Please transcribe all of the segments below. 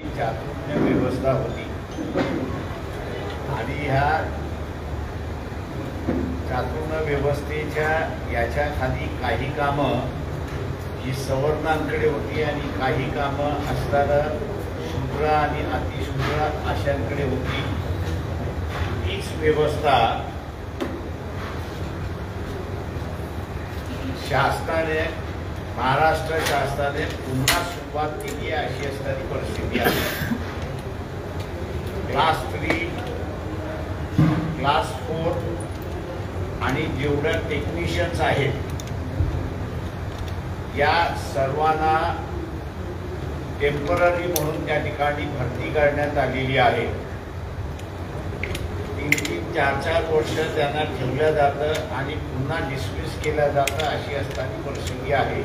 चातुर्य व्यवस्था होती आणि ह्या चातुर्य व्यवस्थेच्या याच्या खाली काही कामं ही सवर्णांकडे होती आणि काही कामं असताना शूद्र आणि अतिशूद्र अशांकडे होती. हीच व्यवस्था शासनाने महाराष्ट्र शासनाने पुन्हा सुरुवात केली आहे अशी असणारी परिस्थिती आहे. क्लास 3, क्लास 4 आणि जेवढ्या टेक्निशियन्स आहेत या सर्वांना टेम्पररी म्हणून त्या ठिकाणी भरती करण्यात आलेली आहे. 3-3, 4-4 वर्ष त्यांना ठेवलं जातं आणि पुन्हा डिसमिस केलं जातं अशी असणारी परिस्थिती आहे.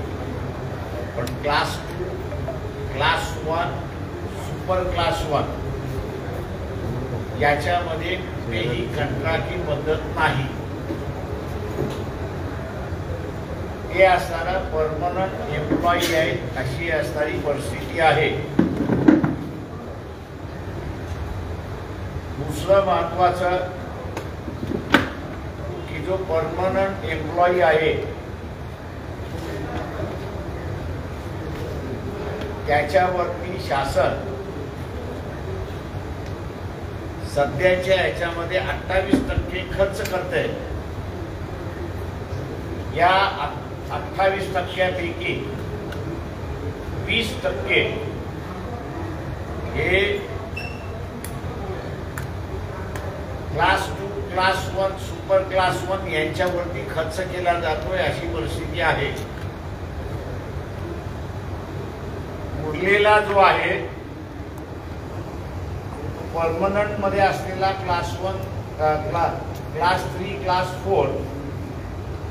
पण क्लास 2, क्लास 1, सुपर क्लास 1 याच्यामध्ये कुठेही कंत्राटी पद्धत नाही. ते असणारा परमनंट एम्प्लॉई आहेत अशी असणारी परिस्थिती आहे. दुसरं महत्वाचं की जो परमनंट एम्प्लॉई आहे त्याच्यावरती शासन सध्याच्या याच्यामध्ये 28% खर्च करते. या 28%पैकी 20% हे क्लास 2, क्लास 1, सुपर क्लास 1 यांच्यावरती खर्च केला जातोय अशी परिस्थिती आहे. उरलेला जो आहे परमनंट मध्ये असलेला क्लास 1, क्लास 3, क्लास 4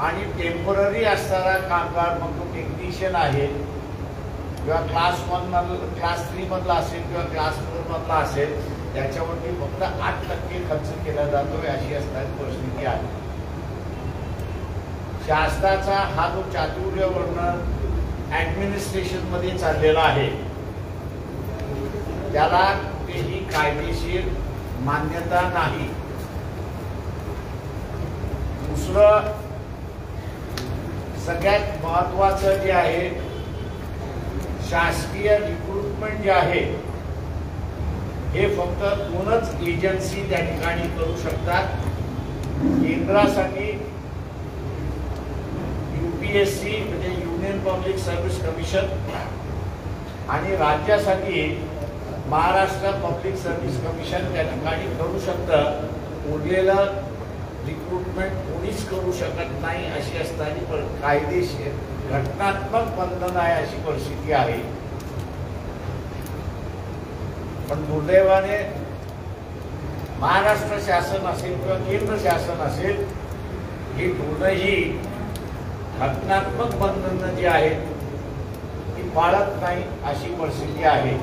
आणि टेम्पररी असणारा कामगार मग तो टेक्निशियन आहे किंवा क्लास 1 मधला, क्लास 3 मधला असेल किंवा क्लास 4 मधला असेल त्याच्यावरती फक्त 8% खर्च केला जातोय अशी असणारी परिस्थिती आहे. शासनाचा हा जो चातुर्य वर्णन ऍडमिनिस्ट्रेशन मध्ये चाललेला आहे त्याला कुठेही कायदेशीर मान्यता नाही. दुसरं सगळ्यात महत्वाचं जे आहे शासकीय रिक्रुटमेंट जे आहे हे फक्त 2च एजन्सी त्या ठिकाणी करू शकतात. केंद्रासाठी UPSC म्हणजे युनियन पब्लिक सर्व्हिस कमिशन आणि राज्यासाठी महाराष्ट्र पब्लिक सर्व्हिस कमिशन त्या ठिकाणी करू शकतं. उरलेलं रिक्रुटमेंट कोणीच करू शकत नाही अशी असणारी कायदेशीर घटनात्मक बंधन आहे अशी परिस्थिती आहे. पण दुर्दैवाने महाराष्ट्र शासन असेल किंवा केंद्र शासन असेल ही दोनही घटनात्मक बंधनं जी आहेत ती पाळत नाही अशी परिस्थिती आहे.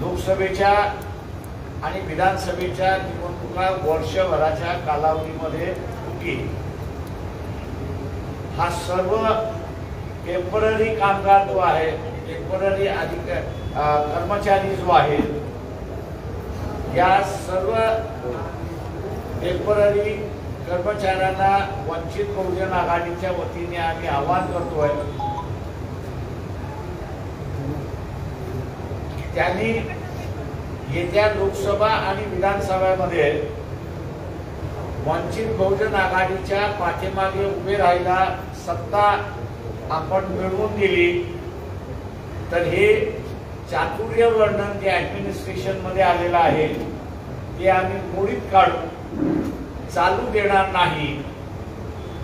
लोकसभेच्या आणि विधानसभेच्या निवडणुका वर्षभराच्या कालावधीमध्ये होती. हा सर्व टेम्पररी कामगार जो आहे टेम्पररी कर्मचारी जो आहे या सर्व टेम्पररी कर्मचाऱ्यांना वंचित बहुजन आघाडीच्या वतीने आम्ही आवाहन करतोय त्यांनी येत्या लोकसभा आणि विधानसभेमध्ये वंचित बहुजन आघाडीच्या पाठीमागे उभे राहायला सत्ता आपण मिळवून दिली तर हे चातुर्य वर्णन जे ऍडमिनिस्ट्रेशन मध्ये आलेलं आहे ते आम्ही मोडीत काढू, चालू देणार नाही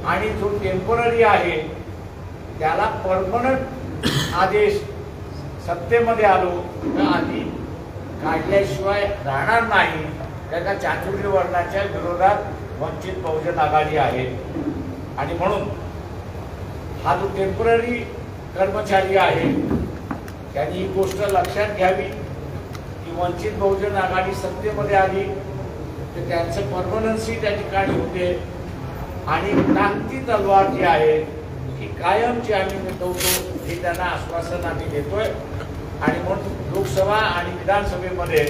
आणि जो टेम्पररी आहे त्याला परमनंट आदेश सत्तेमध्ये आलो तर आधी काढल्याशिवाय राहणार नाही. त्याच्या चातुर्य वर्णाच्या विरोधात वंचित बहुजन आघाडी आहे आणि म्हणून हा जो टेम्पररी कर्मचारी आहे त्यांनी ही गोष्ट लक्षात घ्यावी की वंचित बहुजन आघाडी सत्तेमध्ये आली तर त्यांचं परमनन्सी त्या ठिकाणी होते आणि टांगती तलवार जी आहे की कायमची आम्ही मिटवतो हे त्यांना आश्वासन आम्ही देतोय आणि म्हणून लोकसभा आणि विधानसभेमध्ये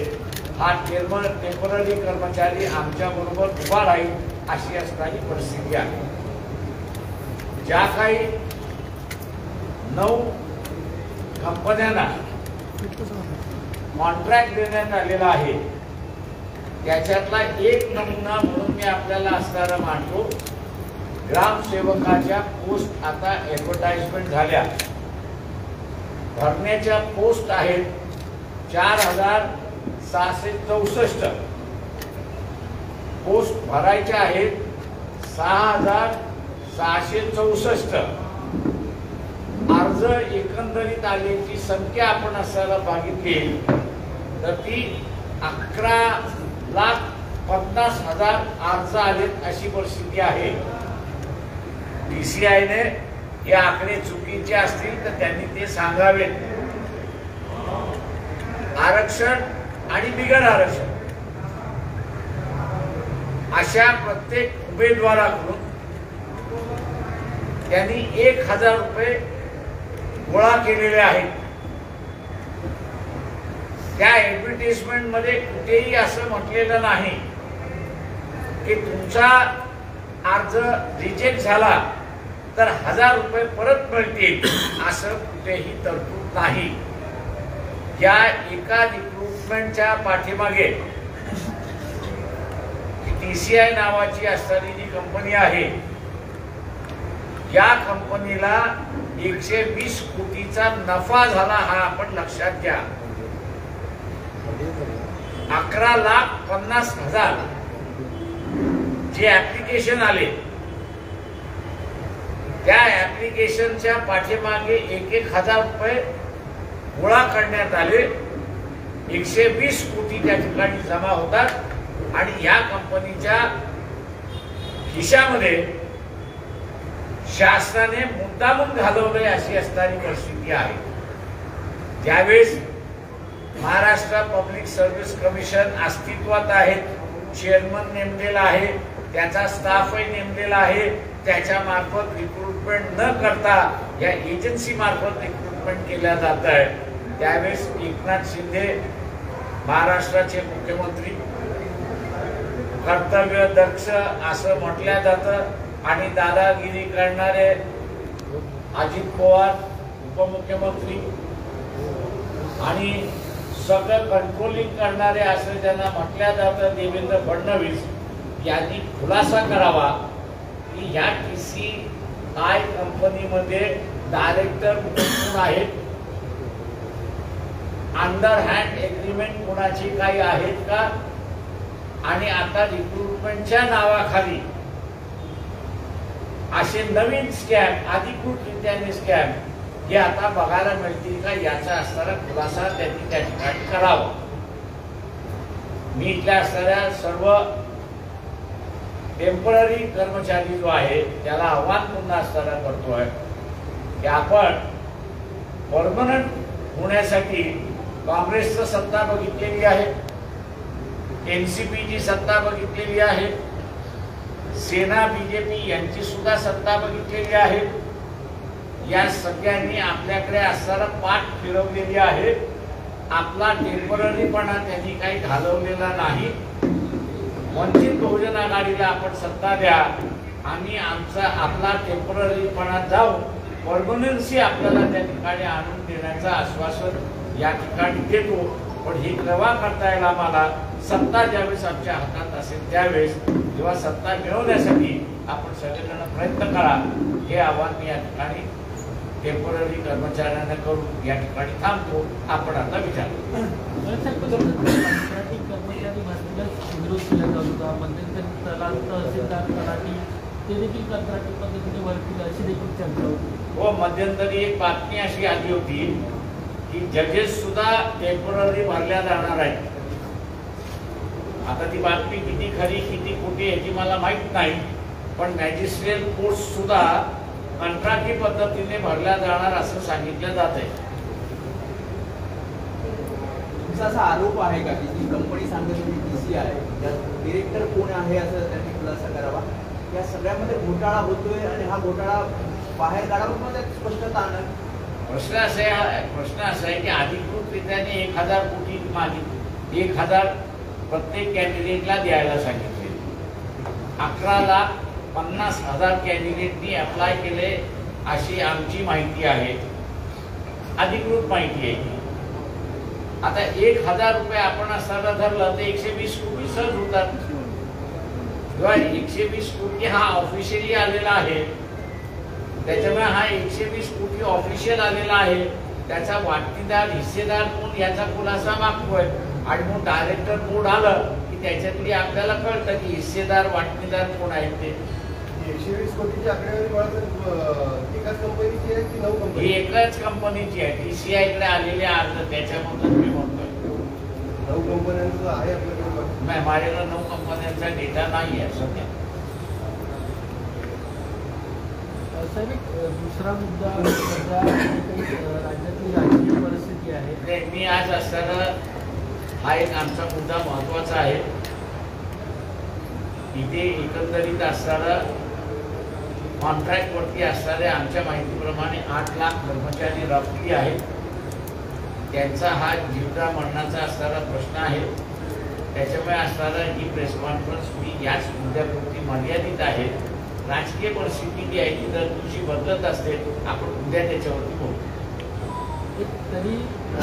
हा टेम्पररी कर्मचारी आमच्या बरोबर उभा राहील अशी असणारी परिस्थिती आहे. ज्या काही 9 कंपन्यांना कॉन्ट्रॅक्ट देण्यात आलेला आहे त्याच्यातला एक नमुना म्हणून मी आपल्याला असणारा मांडतो. ग्रामसेवकाच्या पोस्ट आता ऍडव्हर्टाइजमेंट झाल्या, भरण्याच्या पोस्ट आहेत 4664, पोस्ट भरायच्या आहेत 6664. अर्ज एकंदरीत आलेची संख्या आपण असायला बघितली तर ती 11,50,000 अर्ज आलेत अशी परिस्थिती आहे. DCI ने हे आकडे चुकीचे असतील तर त्यांनी ते सांगावेत. आरक्षण आणि बिगर आरक्षण अशा प्रत्येक उमेदवाराकडून त्यांनी 1,000 रुपये गोळा केलेले आहेत. त्या ऍडव्हर्टाइजमेंट मध्ये कुठेही असं म्हटलेलं नाही की तुमचा अर्ज रिजेक्ट झाला तर 1,000 रुपये परत मिळतील, असं कुठेही तरतूद नाही. या एका रिक्रुटमेंटच्या पाठीमागे DCI नावाची असणारी जी कंपनी आहे या कंपनीला 120 कोटीचा नफा झाला हा आपण लक्षात घ्या. 11,50,000 जे ऍप्लिकेशन आले त्या ऍप्लिकेशनच्या पाठीमागे 1,000 रुपये गोळा करण्यात आले. 120 कोटी त्या ठिकाणी जमा होतात आणि या कंपनीच्या खिशामध्ये शासनाने मुद्दामून घालवले अशी असणारी परिस्थिती आहे. ज्यावेळेस महाराष्ट्र पब्लिक सर्व्हिस कमिशन अस्तित्वात आहे, चेअरमन नेमलेला आहे, त्याचा स्टाफही नेमलेला आहे, त्याच्या मार्फत रिक्रुटमेंट न करता या एजन्सी मार्फत रिक्रुटमेंट केल्या जात आहे. त्यावेळेस एकनाथ शिंदे महाराष्ट्राचे मुख्यमंत्री कर्तव्य दक्ष असं म्हटलं जातं आणि दादागिरी करणारे अजित पवार उपमुख्यमंत्री आणि सगळं कंट्रोलिंग करणारे असं ज्यांना म्हटलं जातं देवेंद्र फडणवीस यांनी खुलासा करावा की या TCI कंपनीमध्ये डायरेक्टर कोण आहेत, अंडर हँड एग्रीमेंट कोणाची काही आहेत का, आणि आता रिक्रुटमेंटच्या नावाखाली असे नवीन स्कॅम अधिकृतरित्याने स्कॅम हे आता बघायला मिळतील का याचा असणारा खुलासा त्यांनी त्या ठिकाणी करावा. मी इथल्या असणाऱ्या सर्व टेम्पररी कर्मचारी जो आहे त्याला आव्हान पुन्हा असताना करतोय की आपण परमनंट होण्यासाठी काँग्रेसचं सत्ता बघितलेली आहे, NCPची सत्ता बघितलेली आहे, सेना BJP यांची सुद्धा सत्ता बघितलेली आहे. या सगळ्यांनी आपल्याकडे असणारा पाठ फिरवलेली आहे. आपला टेम्पररीपणा त्यांनी काही घालवलेला नाही. वंचित बहुजन आघाडीला आपण सत्ता द्या, आम्ही आपला टेम्पररीपणा जाऊन परमनन्सी आपल्याला त्या ठिकाणी आणून देण्याचं आश्वासन या ठिकाणी देतो. पण हे केव्हा करता येईल आम्हाला, सत्ता ज्यावेळेस आमच्या हातात असेल त्यावेळेस, जेव्हा सत्ता मिळवण्यासाठी आपण सगळेजण प्रयत्न करा, हे आव्हान मी या ठिकाणी टेम्पररी कर्मचाऱ्यांना करून या ठिकाणी थांबतो. आपण आता विचार हो. मध्यंतरी एक बातमी अशी आली होती की जजेस सुद्धा टेम्पररी भरल्या जाणार आहेत. आता ती बातमी किती खरी किती खोटी याची मला माहित नाही, पण मॅजिस्ट्रेट पोस्ट सुद्धा कंत्राटी पद्धतीने भरल्या जाणार असं सांगितलं जात आहे. तुमचा असा आरोप आहे का की जी कंपनी सांगत होती DCI डिरेक्टर कोण आहे असं त्यांनी खुलासा करावा. या सगळ्यामध्ये घोटाळा होतोय आणि हा घोटाळा बाहेर काढावा, पण त्यात स्पष्टता आणा. प्रश्न असा आहे की अधिकृतरित्याने 1000 कोटी मागितले, 1000 प्रत्येक कॅन्डिडेटला द्यायला सांगितले. 11,50,000 कॅन्डिडेटनी अप्लाय केले अशी आमची माहिती आहे, अधिकृत माहिती आहे. आता 1000 रुपये आपण असताना धरलं तर 120 कोटी सहज होतात. जेव्हा 120 कोटी हा ऑफिशियली आलेला आहे, त्याच्यामुळे हा 120 कोटी ऑफिशियल आलेला आहे, त्याचा वाटणीदार हिस्सेदार कोण याचा खुलासा मागतोय. आणि मग डायरेक्टर बोर्ड आलं की त्याच्यातली आपल्याला कळतं की हिस्सेदार वाटणीदार कोण आहेत ते. 120 कोटीची आकडेवारी एकाच कंपनीची आहे की 9 ही कंपनी? एकाच कंपनीची आहे. TCI कडे आलेले अर्ज त्याच्यामधून मी म्हणतोय. 9 कंपन्यांचं आहे आपल्याकडे? नाही, माझ्याकडे 9 कंपन्यांचा डेटा नाही आहे सध्या. साहेब, एक दुसरा मुद्दा, सध्या राज्यातली राजकीय परिस्थिती आहे. मी आज असताना हा एक आमचा मुद्दा महत्वाचा आहे. इथे एकंदरीत असताना कॉन्ट्रॅक्टवरती असणारे आमच्या माहितीप्रमाणे 8 लाख कर्मचारी रफली आहेत. त्यांचा हा जीवना मरणाचा असणारा प्रश्न आहे. त्याच्यामुळे असणारा ही प्रेस कॉन्फरन्स मी याच मुद्द्यापुरती मर्यादित आहे. राजकीय परिस्थिती जी आहे ती दर दिवशी बदलत असते. आपण उद्या त्याच्यावरती बोलू. तरी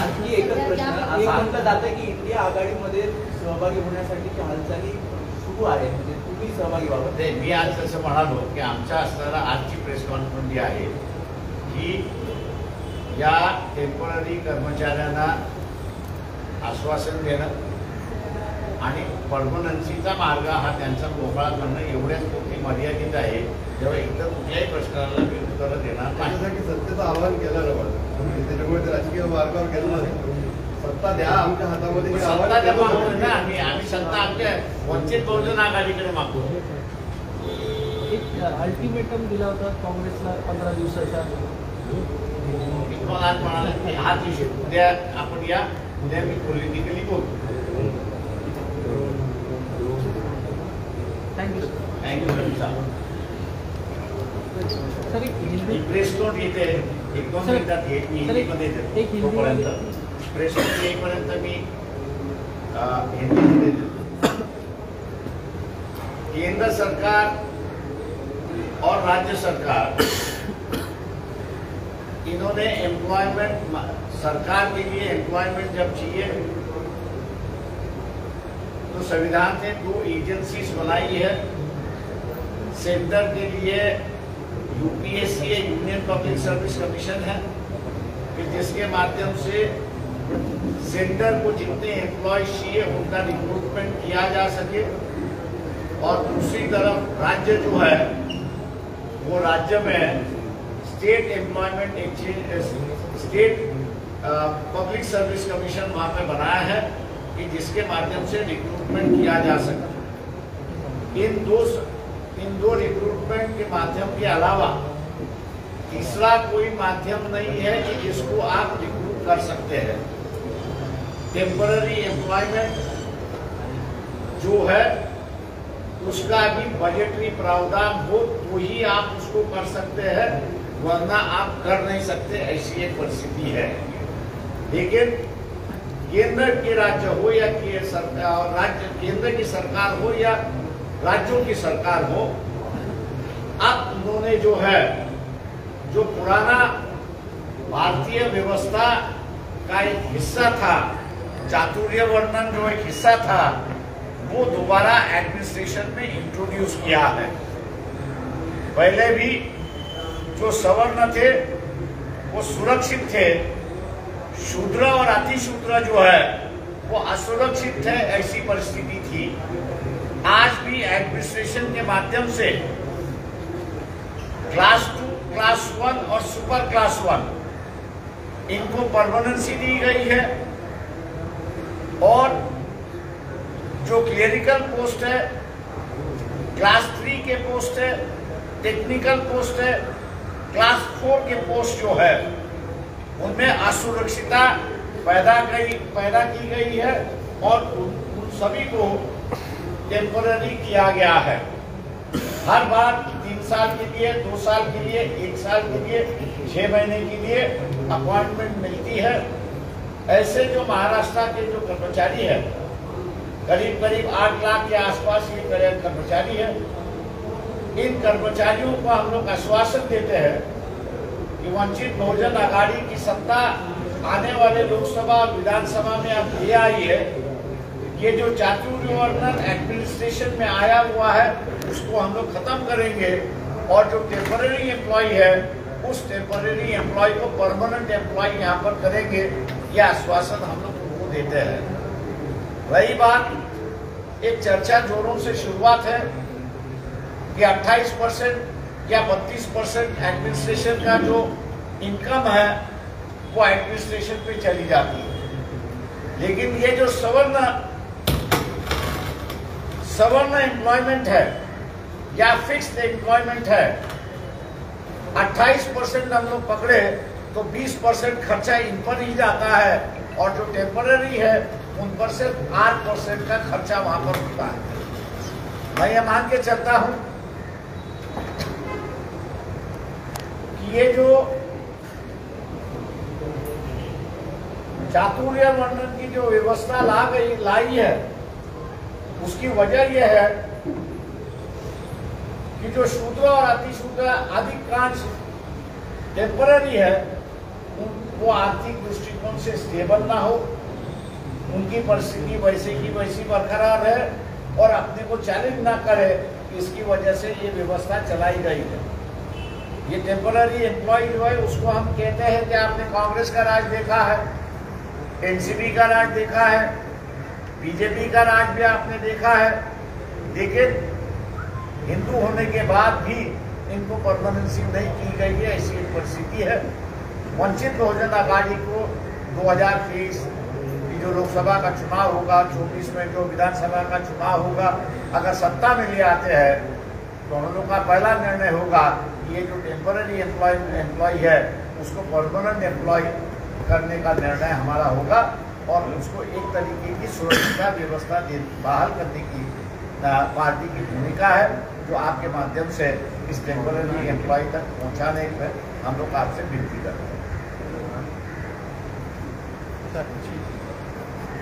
आणखी एकच प्रश्न, असं म्हटलं जातं की इंडिया आघाडीमध्ये सहभागी होण्यासाठीच्या हालचाली सुरू आहेत, म्हणजे तुम्ही सहभागी व्हावं. ते मी आज जसं म्हणालो की आमच्या असणारा आजची प्रेस कॉन्फरन्स जी आहे ही या टेम्पररी कर्मचाऱ्यांना आश्वासन देणं आणि परमनन्सीचा मार्ग हा त्यांचा मोकळा करणं एवढ्याच मोठी मर्यादित आहे. तेव्हा इतर कुठल्याही प्रश्नाला मी उत्तरं देणार नाही. त्याच्यासाठी सत्तेचं आवाहन केलं ना मला, त्याच्यामुळे ते राजकीय मार्गावर गेलं नाही. सत्ता द्या आमच्या हातामध्ये, हे आवाहन सत्ता द्या केलं मागतो होतं. ना आम्ही सत्ता आमच्या वंचित बहुजन आघाडीकडे मागतो. एक अल्टिमेटम दिला होता काँग्रेसला 15 दिवसाच्या. मी तुम्हाला आज म्हणाला की हाच विषय उद्या आपण या, उद्या मी पॉलिटिकली बोलतो. Thank you thank you. सर, एक हिंदी प्रेस नोट येते 1-2 सर, मिनिटात येईल. मी सर, हिंदीमध्ये एक देतो हिंदी तोपर्यंत. प्रेस नोट येईपर्यंत मी हिंदीमध्ये देतो. केंद्र सरकार और राज्य सरकार इन्होंने एम्प्लॉयमेंट, सरकार के लिए एम्प्लॉयमेंट जब चाहिए तो संविधान ने 2 एजेंसीज बनाई है. सेंटर के लिए UPSC union public service commission है कि जिसके माध्यम से सेंटर को जितने एम्प्लॉय चाहिए उनका रिक्रूटमेंट किया जा सके. और दूसरी तरफ राज्य जो है वो राज्य में state employment exchange, state public service commission वहाँ पे बनाया है कि जिसके माध्यम से रिक्रूटमेंट किया जा सके. इन दो रिक्रूटमेंट के माध्यम के अलावा तीसरा कोई माध्यम नहीं है कि जिसको आप रिक्रूट कर सकते हैं. टेम्पररी एम्प्लॉयमेंट जो है उसका भी बजटरी प्रावधान हो तो ही आप उसको कर सकते हैं, वरना आप कर नहीं सकते. ऐसी एक परिस्थिति है. लेकिन केंद्र के राज्य हो या केंद्र की सरकार हो या राज्यों की सरकार हो, अब उन्होंने जो है, जो पुराना भारतीय व्यवस्था का एक हिस्सा था, चातुर्य वर्णन जो एक हिस्सा था, वो दोबारा एडमिनिस्ट्रेशन में इंट्रोड्यूस किया है. पहले भी जो सवर्ण थे वो सुरक्षित थे, शूद्र और अतिशूद्र जो है वो असुरक्षित थे. ऐसी परिस्थिति थी. आज भी एडमिनिस्ट्रेशन के माध्यम से क्लास 2, क्लास 1 और सुपर क्लास 1 इनको परमानेंसी दी गई है. और जो क्लेरिकल पोस्ट है, क्लास 3 के पोस्ट है, टेक्निकल पोस्ट है, क्लास 4 के पोस्ट जो है उनमें असुरक्षितता पैदा की गई है और उन सभी को टेम्पररी किया गया है. हर बार 3 साल के लिए, 2 साल के लिए, 1 साल के लिए, 6 महीने के लिए अपॉइंटमेंट मिलती है, ऐसे जो महाराष्ट्र के जो कर्मचारी है, करीब करीब 8 लाख के आसपास ये कर्मचारी है, इन कर्मचारियों को हम लोग आश्वासन देते हैं कि वंचित बहुजन आघाड़ी की सत्ता आने वाले लोकसभा और विधानसभा में अब ये आई है। ये जो चातुर्य वर्णन एडमिनिस्ट्रेशन में आया हुआ है उसको हम लोग खत्म करेंगे और जो टेम्पररी एम्प्लॉय है उस टेम्पररी एम्प्लॉय को परमानेंट एम्प्लॉय यहाँ पर करेंगे। यह आश्वासन हम लोग उनको देते हैं। रही बात, एक चर्चा जोरों से शुरुआत है कि 28% या 32% एडमिनिस्ट्रेशन का जो इनकम है वो एडमिनिस्ट्रेशन पे चली जाती है, लेकिन ये जो सवर्ण एम्प्लॉयमेंट है या फिक्स्ड एम्प्लॉयमेंट है, 28% हम लोग पकड़े तो 20% खर्चा इन पर ही जाता है और जो टेम्पररी है उन पर सिर्फ 8% का खर्चा वहां पर होता है। मैं ये मान के चलता हूं कि ये जो चातुर्य वर्णन की जो व्यवस्था लाई है उसकी वजह यह है कि जो शूद्र और अतिशूद्र अधिकांश टेम्पररी है वो आर्थिक दृष्टिकोण से स्टेबल ना हो, उनकी परिस्थिति वैसे की वैसी बरकरार है और अपने को चैलेंज ना करे, इसकी वजह से ये व्यवस्था चलाई गई है। ये टेम्पररी एम्प्लॉय जो है उसको हम कहते हैं कि आपने कांग्रेस का राज देखा है, एनसीपी का राज देखा है, बीजेपी का राज भी आपने देखा है, लेकिन हिंदू होने के बाद भी इनको परमानेंसी नहीं की गई है। ऐसी एक परिस्थिति है। वंचित बहुजन आघाड़ी को 2023 की जो लोकसभा का चुनाव होगा, 24 में जो विधानसभा का चुनाव होगा, अगर सत्ता में ले आते हैं तो हम लोग का पहला निर्णय होगा कि ये जो टेम्पररी एम्प्लॉय है उसको परमानेंट एम्प्लॉय करने का निर्णय हमारा होगा और उसको एक तरीके की सुरक्षा व्यवस्था बहाल करने की पार्टी की भूमिका है, जो आपके माध्यम से इस टेम्पररी एम्प्लॉय तक पहुंचाने में हम लोग आपसे विनती करते हैं।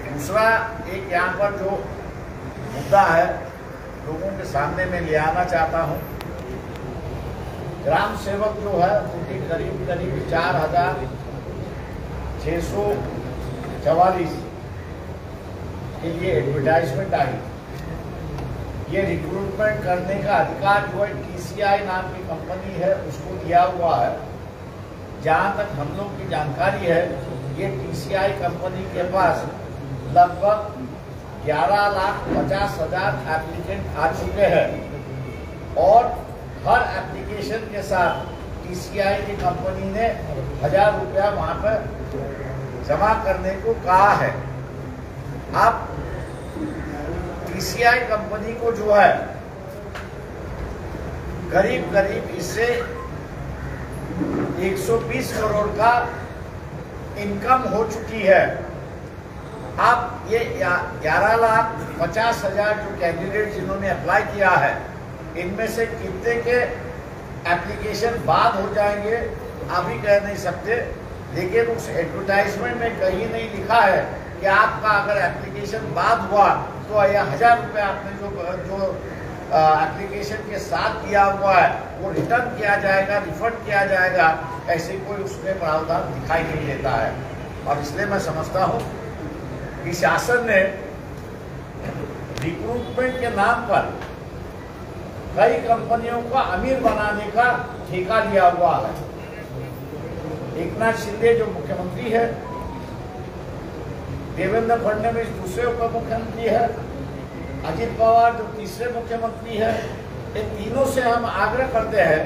दूसरा एक यहाँ पर जो मुद्दा है लोगों के सामने में ले आना चाहता हूँ, ग्राम सेवक जो है उनकी करीब 4,644 के लिए एडवर्टाइजमेंट आई। ये रिक्रूटमेंट करने का अधिकार जो है TCI नाम की कंपनी है उसको दिया हुआ है। जहाँ तक हम लोग की जानकारी है ये TCI कंपनी के पास लगभग 11,50,000 एप्लीकेंट आ चुके हैं और हर एप्लीकेशन के साथ TCI की कंपनी ने 1,000 रुपया वहां पर जमा करने को कहा है। अब TCI कंपनी को जो है करीब करीब इससे 120 करोड़ का इनकम हो चुकी है। अब ये 11,50,000 जो कैंडिडेट जिन्होंने अप्लाई किया है इनमें से कितने के एप्लीकेशन बाद हो जाएंगे अभी कह नहीं सकते, लेकिन उस एडवर्टाइजमेंट में कहीं नहीं लिखा है कि आपका अगर एप्लीकेशन बाद हुआ तो यह 1,000 रुपये आपने जो एप्लीकेशन के साथ दिया हुआ है वो रिटर्न किया जाएगा, रिफंड किया जाएगा। ऐसे कोई उसमें प्रावधान दिखाई नहीं देता है और इसलिए मैं समझता हूँ कि शासन ने रिक्रूटमेंट के नाम पर कई कंपनियों को अमीर बनाने का ठेका लिया हुआ है। एकनाथ शिंदे जो मुख्यमंत्री है, देवेंद्र फडणवीस दूसरे उप मुख्यमंत्री है, अजित पवार जो तीसरे मुख्यमंत्री है, इन तीनों से हम आग्रह करते हैं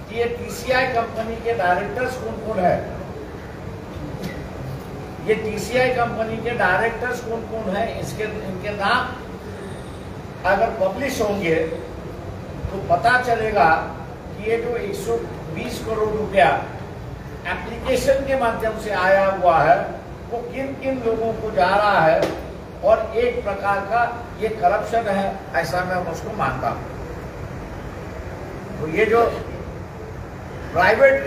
कि ये TCI कंपनी के डायरेक्टर्स कौन कौन है, ये TCI कंपनी के डायरेक्टर्स कौन कौन है, इनके नाम अगर पब्लिश होंगे तो पता चलेगा कि ये जो 120 करोड़ रुपया एप्लीकेशन के माध्यम से आया हुआ है वो किन किन लोगों को जा रहा है और एक प्रकार का ये करप्शन है, ऐसा मैं उसको मानता हूं। तो ये जो प्राइवेट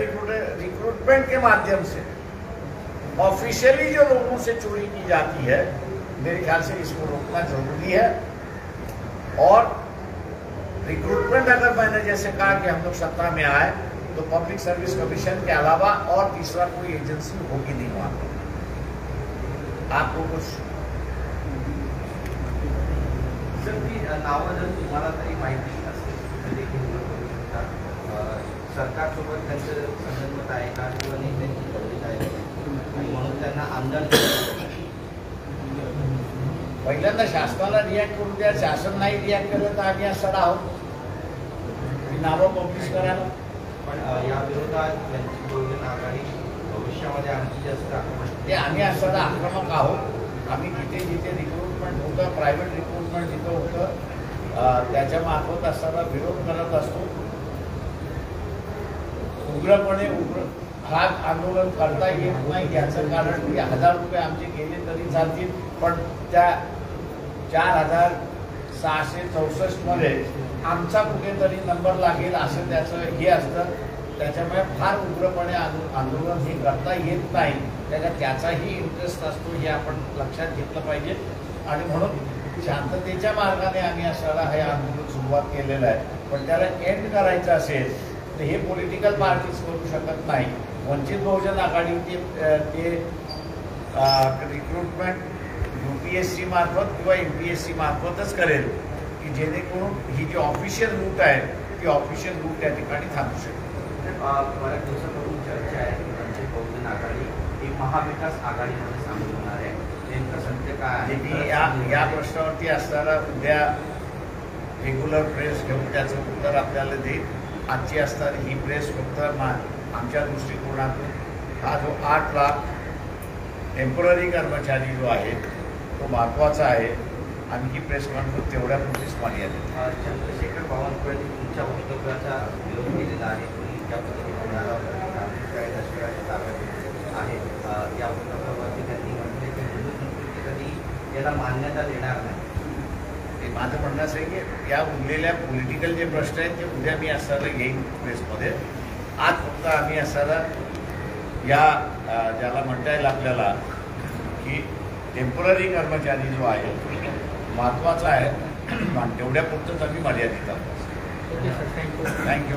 रिक्रूटमेंट के माध्यम से ऑफिशियली जो लोगों से चोरी की जाती है, मेरे ख्याल से इसको रोकना जरूरी है। और रिक्रूटमेंट अगर मैंने जैसे कहा कि हम लोग सत्ता में आए तो पब्लिक सर्विस कमीशन के अलावा और तीसरा कोई एजेंसी होगी नहीं वहां पर। आपको कुछ सर ती नावं जर तुम्हाला तरी माहिती असेल तर देखील करू शकता. सरकारसोबत त्यांचं संबंध आहे का किंवा नेत्यांची पद्धत आहे आणि म्हणून त्यांना आमदार पहिल्यांदा शासनाला रिॲक्ट करू द्या. शासन नाही रिॲक्ट केलं तर आम्ही असं आहोत ती नावं पब्लिश करायला. पण या विरोधात वंचित बहुजन आघाडी भविष्यामध्ये आणखी जास्त आक्रमक ते आम्ही असं आक्रमक आहोत. आम्ही जिथे जिथे रिक्रुटमेंट होतं, प्रायव्हेट रिक्रुटमेंट जिथं होतं त्याच्या मार्फत असताना विरोध करत असतो. उग्रपणे हा आंदोलन करता येत नाही याचं कारण की 1000 रुपये आमचे गेले तरी चालतील, पण त्या 4664 मध्ये आमचा कुठेतरी नंबर लागेल असं त्याचं हे असतं. त्याच्यामुळे फार उग्रपणे आंदोलन हे करता येत नाही. त्याचाही इंटरेस्ट असतो हे आपण लक्षात घेतलं पाहिजे. आणि म्हणून शांततेच्या मार्गाने आम्ही असायला हे आंदोलन सुरुवात केलेलं आहे. पण त्याला एंड करायचं असेल तर हे पॉलिटिकल पार्टीज करू शकत नाही. वंचित बहुजन आघाडी ते रिक्रुटमेंट UPSC मार्फत किंवा MPSC मार्फतच करेल की जेणेकरून ही जी ऑफिशियल रूट आहे ती ऑफिशियल रूट त्या ठिकाणी थांबू शकेल. बऱ्याच दिवसापासून चर्चा आहे की वंचित बहुजन आघाडी ही महाविकास आघाडीमध्ये सामील होणार आहे. नेमकं सत्य काय आहे? मी या प्रश्नावरती असताना उद्या रेग्युलर प्रेस घेऊन त्याचं उत्तर आपल्याला देईल. आजची असणारी ही प्रेस फक्त आमच्या दृष्टिकोनातून हा जो 8 लाख टेम्पररी कर्मचारी जो आहे तो महत्त्वाचा आहे आणि ही प्रेस कॉन्फरन्स तेवढ्या पुरतीच मर्यादित. चंद्रशेखर बावनकुळे तुमच्या वक्तव्याचा विरोध केलेला आहे. तुम्ही ज्या पद्धतीने म्हणाला काही दशकाच्या ताब्यात आहे या वक्तव्यावरती त्यांनी म्हटले की हिंदू कधी याला मान्यता देणार नाही. ते माझं म्हणणं असं आहे की या उरलेल्या पॉलिटिकल जे प्रश्न आहेत ते उद्या मी असताना घेईन प्रेसमध्ये. आज फक्त आम्ही असताना या ज्याला म्हणता येईल आपल्याला की टेम्पररी कर्मचारी जो आहे महत्त्वाचा आहे तेवढ्या पुरतंच आम्ही मर्यादित आहोत. Okay sir, thank you. थँक्यू.